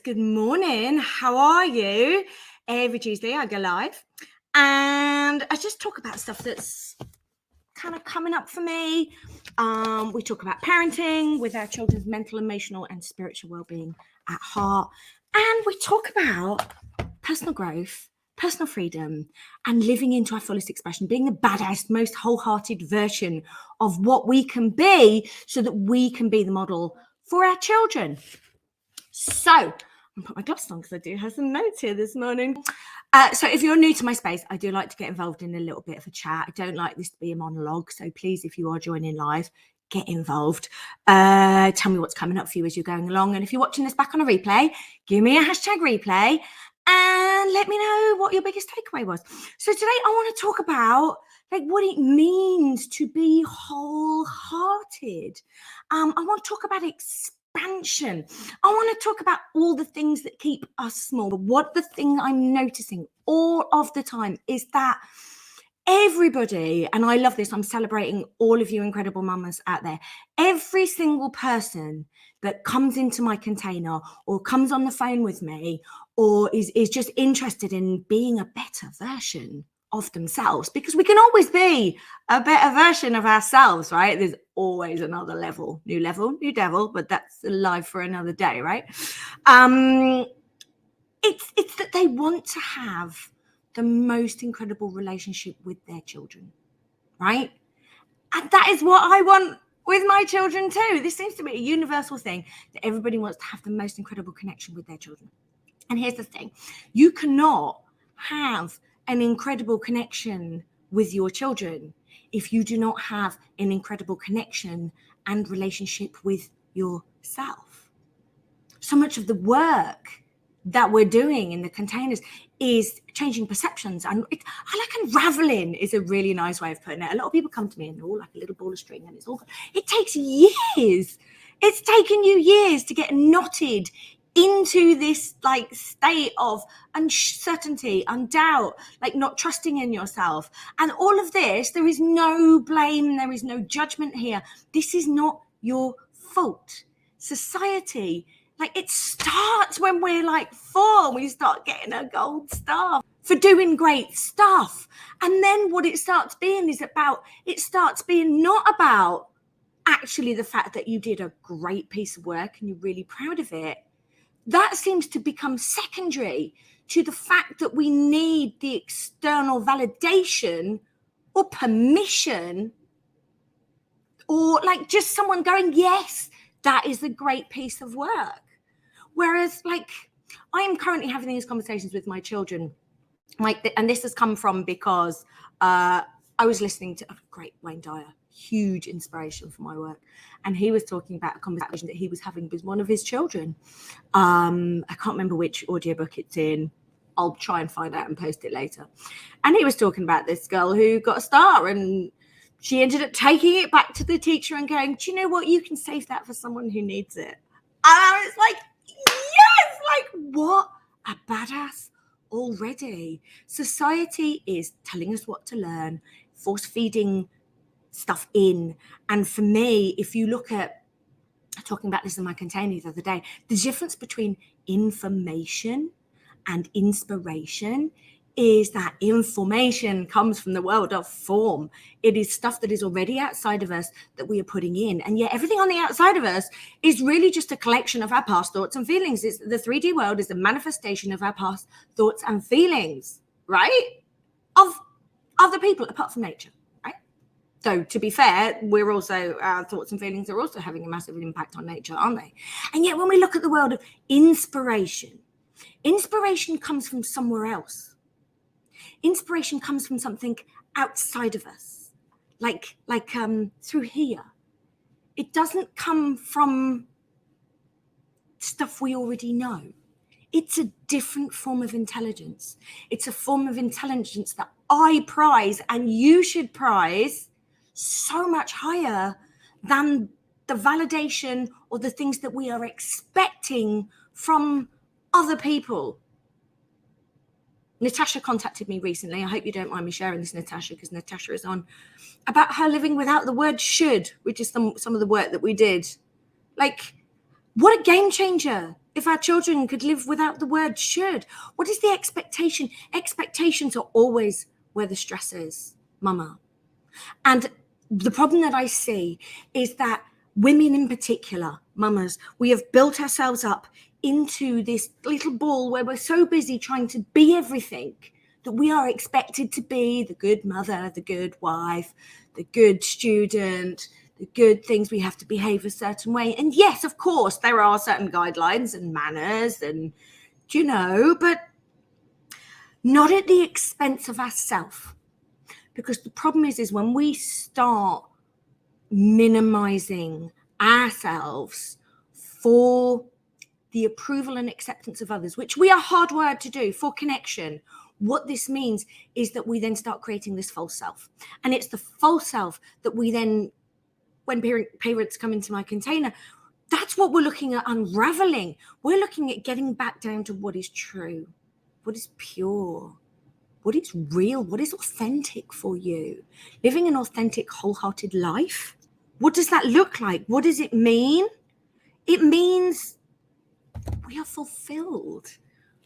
Good morning. How are you? Every Tuesday I go live and I just talk about stuff that's kind of coming up for me. We talk about parenting with our children's mental, emotional, and spiritual well-being at heart. And we talk about personal growth, personal freedom, and living into our fullest expression, being the baddest, most wholehearted version of what we can be so that we can be the model for our children. So I'm going to put my gloves on because I do have some notes here this morning. So if you're new to my space, I do like to get involved in a little bit of a chat. I don't like this to be a monologue. So please, if you are joining live, get involved. Tell me what's coming up for you as you're going along. And if you're watching this back on a replay, give me a hashtag replay and let me know what your biggest takeaway was. So today I want to talk about what it means to be wholehearted. I want to talk about expansion. I want to talk about all the things that keep us small. But what the thing I'm noticing all of the time is that everybody, and I love this, I'm celebrating all of you incredible mamas out there, every single person that comes into my container or comes on the phone with me or is just interested in being a better version of themselves, because we can always be a better version of ourselves, right? There's always another level, new devil, but that's live for another day, right? It's that they want to have the most incredible relationship with their children, right? And that is what I want with my children too. This seems to be a universal thing, that everybody wants to have the most incredible connection with their children. And here's the thing, you cannot have an incredible connection with your children if you do not have an incredible connection and relationship with yourself. So much of the work that we're doing in the containers is changing perceptions, and I like unraveling is a really nice way of putting it. A lot of people come to me and they're all like a little ball of string, and it takes years. It's taken you years to get knotted into this state of uncertainty, undoubt, not trusting in yourself. And all of this, there is no blame, there is no judgment here. This is not your fault. Society, it starts when we're 4, we start getting a gold star for doing great stuff. And then what it starts being not about actually the fact that you did a great piece of work and you're really proud of it. That seems to become secondary to the fact that we need the external validation or permission, or just someone going, yes, that is a great piece of work. Whereas I am currently having these conversations with my children, and this has come from because I was listening to a great Wayne Dyer, huge inspiration for my work, and he was talking about a conversation that he was having with one of his children. I can't remember which audiobook it's in. I'll try and find out and post it later. And he was talking about this girl who got a star, and she ended up taking it back to the teacher and going, do you know what, you can save that for someone who needs it. And I was like, yes, what a badass already. Society is telling us what to learn, force feeding stuff in. And for me, if you look at, talking about this in my container the other day, the difference between information and inspiration is that information comes from the world of form. It is stuff that is already outside of us that we are putting in. And yet everything on the outside of us is really just a collection of our past thoughts and feelings. The 3D world is the manifestation of our past thoughts and feelings, right? Of other people apart from nature, right? So to be fair, our thoughts and feelings are also having a massive impact on nature, aren't they? And yet when we look at the world of inspiration comes from somewhere else. Inspiration comes from something outside of us, through here. It doesn't come from stuff we already know. It's a different form of intelligence. It's a form of intelligence that I prize, and you should prize so much higher than the validation or the things that we are expecting from other people. Natasha contacted me recently. I hope you don't mind me sharing this, Natasha, because Natasha is on, about her living without the word should, which is some of the work that we did. What a game changer if our children could live without the word should? What is the expectation? Expectations are always where the stress is, mama. And the problem that I see is that women in particular, mamas, we have built ourselves up into this little ball where we're so busy trying to be everything that we are expected to be: the good mother, the good wife, the good student, the good things. We have to behave a certain way. And yes, of course, there are certain guidelines and manners and, but not at the expense of ourselves. Because the problem is when we start minimizing ourselves for the approval and acceptance of others, which we are hardwired to do for connection, what this means is that we then start creating this false self. And it's the false self that we then, when parents come into my container, that's what we're looking at unraveling. We're looking at getting back down to what is true, what is pure, what is real, what is authentic for you. Living an authentic, wholehearted life. What does that look like? What does it mean? It means we are fulfilled.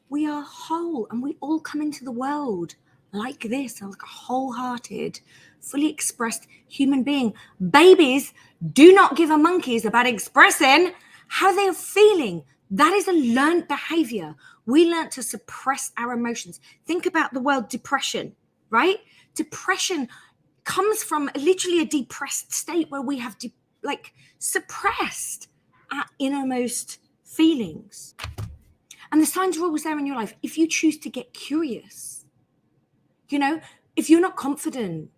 We are whole, and we all come into the world like this, like a wholehearted, fully expressed human being. Babies do not give a monkeys about expressing how they are feeling. That is a learned behavior. We learn to suppress our emotions. Think about the word depression, right? Depression comes from literally a depressed state where we have suppressed our innermost feelings. And the signs are always there in your life. If you choose to get curious, if you're not confident,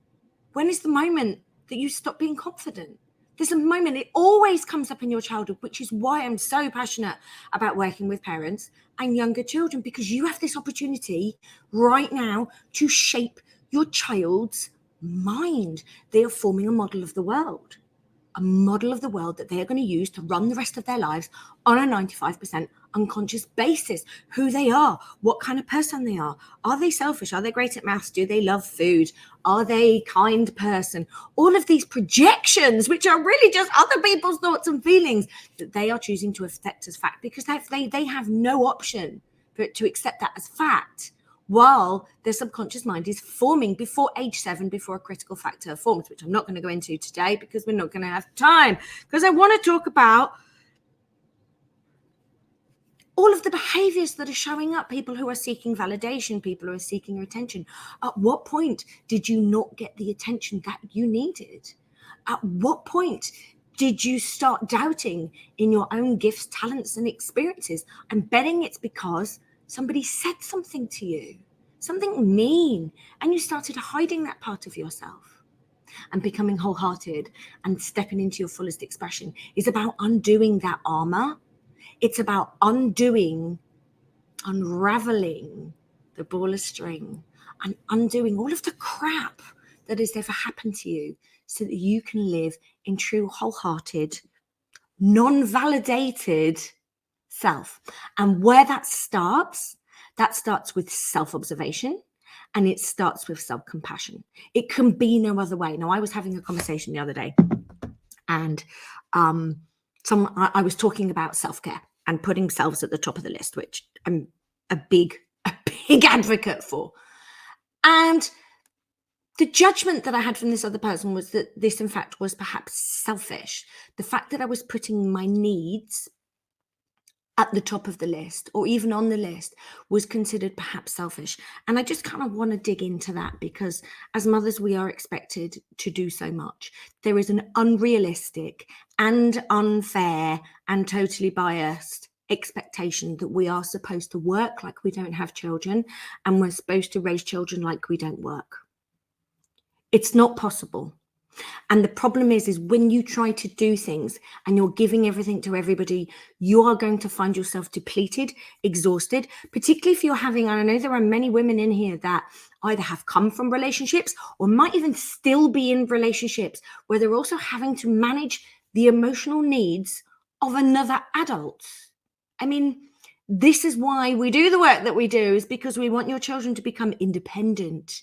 when is the moment that you stop being confident? There's a moment, it always comes up in your childhood, which is why I'm so passionate about working with parents and younger children, because you have this opportunity right now to shape your child's mind. They are forming a model of the world that they are going to use to run the rest of their lives on a 95% unconscious basis. Who they are, what kind of person they are they selfish? Are they great at maths? Do they love food? Are they a kind person? All of these projections, which are really just other people's thoughts and feelings, that they are choosing to accept as fact, because they have no option but to accept that as fact, while their subconscious mind is forming before age 7, before a critical factor forms, which I'm not going to go into today because we're not going to have time, because I want to talk about all of the behaviors that are showing up, people who are seeking validation, people who are seeking attention. At what point did you not get the attention that you needed? At what point did you start doubting in your own gifts, talents, and experiences? I'm betting it's because somebody said something to you, something mean, and you started hiding that part of yourself. And becoming wholehearted and stepping into your fullest expression is about undoing that armor. It's about unraveling the ball of string and undoing all of the crap that has ever happened to you, so that you can live in true, wholehearted, non-validated self. And where that starts with self-observation, and it starts with self-compassion. It can be no other way. Now, I was having a conversation the other day, and I was talking about self-care and putting selves at the top of the list, which I'm a big advocate for. And the judgment that I had from this other person was that this, in fact, was perhaps selfish. The fact that I was putting my needs at the top of the list, or even on the list, was considered perhaps selfish. And I just kind of want to dig into that, because as mothers, we are expected to do so much. There is an unrealistic and unfair and totally biased expectation that we are supposed to work like we don't have children, and we're supposed to raise children like we don't work. It's not possible. And the problem is when you try to do things and you're giving everything to everybody, you are going to find yourself depleted, exhausted, particularly if you're having, and I know there are many women in here that either have come from relationships or might even still be in relationships where they're also having to manage the emotional needs of another adult. I mean, this is why we do the work that we do, is because we want your children to become independent.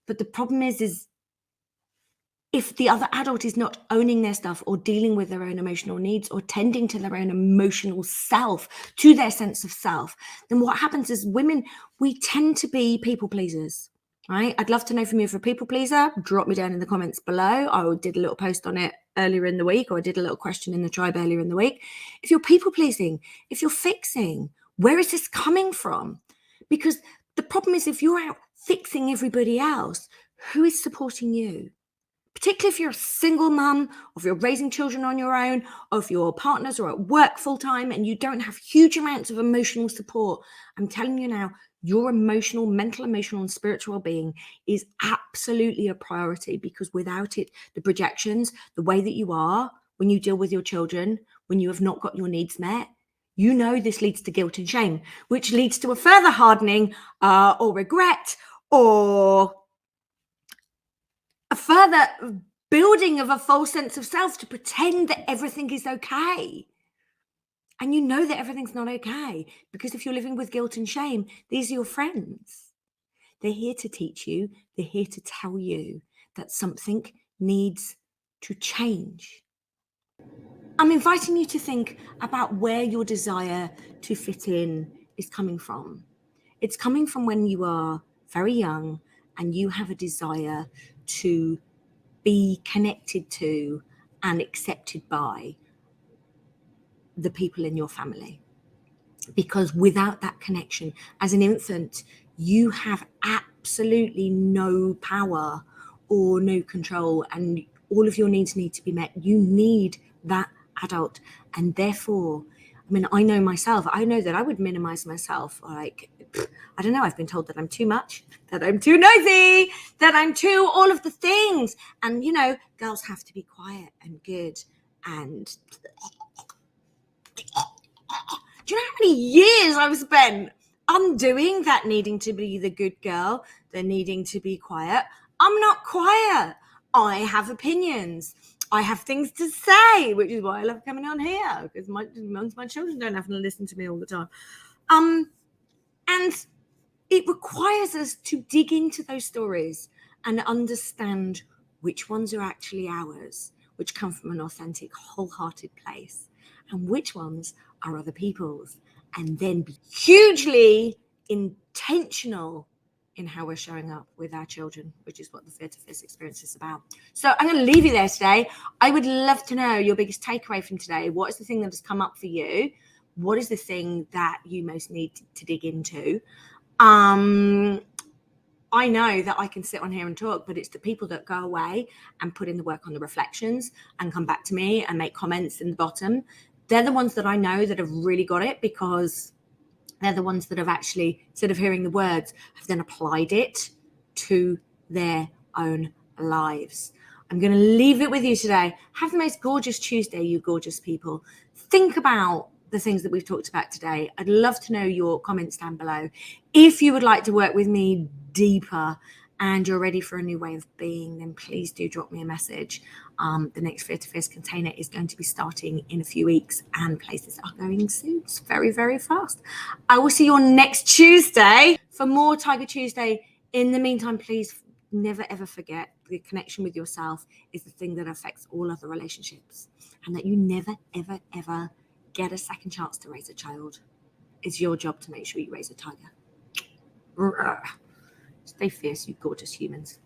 But the problem is if the other adult is not owning their stuff or dealing with their own emotional needs or tending to their own emotional self, to their sense of self, then what happens is women, we tend to be people pleasers, right? I'd love to know from you if you're a people pleaser. Drop me down in the comments below. I did a little post on it earlier in the week, or I did a little question in the tribe earlier in the week. If you're people pleasing, if you're fixing, where is this coming from? Because the problem is, if you're out fixing everybody else, who is supporting you? Particularly if you're a single mum, or if you're raising children on your own, or if your partners are at work full time and you don't have huge amounts of emotional support. I'm telling you now, your mental, emotional, and spiritual well-being is absolutely a priority, because without it, the projections, the way that you are when you deal with your children, when you have not got your needs met, you know this leads to guilt and shame, which leads to a further hardening or regret, or a further building of a false sense of self to pretend that everything is okay. And you know that everything's not okay, because if you're living with guilt and shame, these are your friends. They're here to teach you. They're here to tell you that something needs to change. I'm inviting you to think about where your desire to fit in is coming from. It's coming from when you are very young and you have a desire to be connected to and accepted by the people in your family. Because without that connection, as an infant, you have absolutely no power or no control, and all of your needs need to be met. You need that adult. And therefore, I mean, I know myself, I know that I would minimize myself. Like, I don't know, I've been told that I'm too much, that I'm too nosy, that I'm too all of the things. And, you know, girls have to be quiet and good. And do you know how many years I've spent undoing that needing to be the good girl, the needing to be quiet? I'm not quiet. I have opinions. I have things to say, which is why I love coming on here, because my children don't have to listen to me all the time. And it requires us to dig into those stories and understand which ones are actually ours, which come from an authentic, wholehearted place, and which ones are other people's, and then be hugely intentional in how we're showing up with our children, which is what the Fear to Fierce experience is about. So I'm going to leave you there today. I would love to know your biggest takeaway from today. What is the thing that has come up for you? What is the thing that you most need to dig into? I know that I can sit on here and talk, but it's the people that go away and put in the work on the reflections and come back to me and make comments in the bottom. They're the ones that I know that have really got it, because they're the ones that have actually, instead of hearing the words, have then applied it to their own lives. I'm going to leave it with you today. Have the most gorgeous Tuesday, you gorgeous people. Think about the things that we've talked about today. I'd love to know your comments down below. If you would like to work with me deeper and you're ready for a new way of being, then please do drop me a message. The next Fear to Fierce container is going to be starting in a few weeks, and places are going soon. It's very, very fast. I will see you on next Tuesday for more Tiger Tuesday. In the meantime, please never, ever forget the connection with yourself is the thing that affects all other relationships, and that you never, ever, ever get a second chance to raise a child. It's your job to make sure you raise a tiger. Stay fierce, you gorgeous humans.